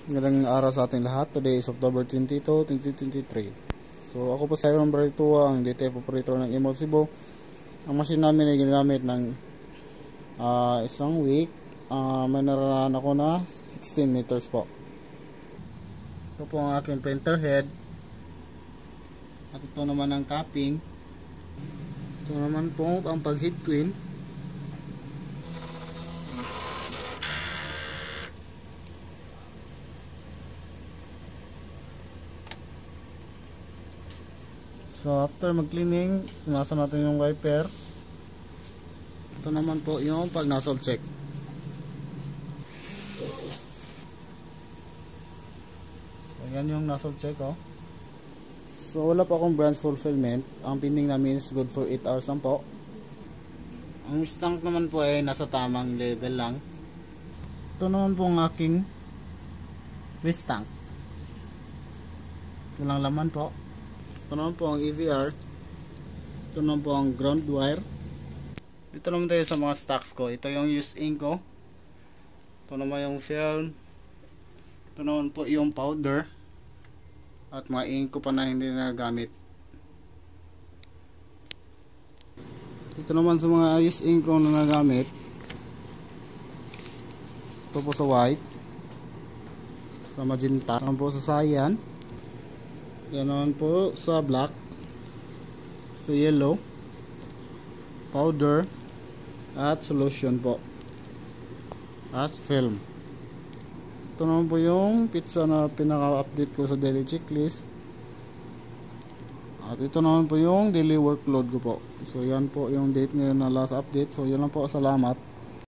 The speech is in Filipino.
Magandang araw sa ating lahat. Today is October 22, 2023. So ako po sa number 2 ang DTF operator ng Imol Cebu. Ang machine namin ay ginagamit ng isang week. May naranahan ako na 16 meters po. Ito po ang aking printer head. At ito naman ang capping. Ito naman po ang pag-heat clean. So after mag-cleaning, punasan natin yung wiper. Ito naman po yung pag nozzle check. So yan yung nozzle check oh. So wala pa akong branch fulfillment. Ang pending namin is good for 8 hours lang po. Ang tank naman po ay nasa tamang level lang. Ito naman po ang aking fish tank. Ito lang laman po. Ito naman po ang EVR. Ito naman po ang ground wire. Dito naman tayo sa mga stocks ko. Ito yung used ink ko. Ito naman yung film. Ito naman po yung powder. At mga ink ko pa na hindi nagagamit. Dito naman sa mga used ink ko na nagamit. Ito po sa white. Sa magenta. Ito po sa cyan. Yan naman po sa black, sa yellow, powder, at solution po, at film. Ito naman po yung pizza na pinaka-update ko sa daily checklist. At ito naman po yung daily workload ko po. So yan po yung date ngayon na last update. So yan lang po, salamat.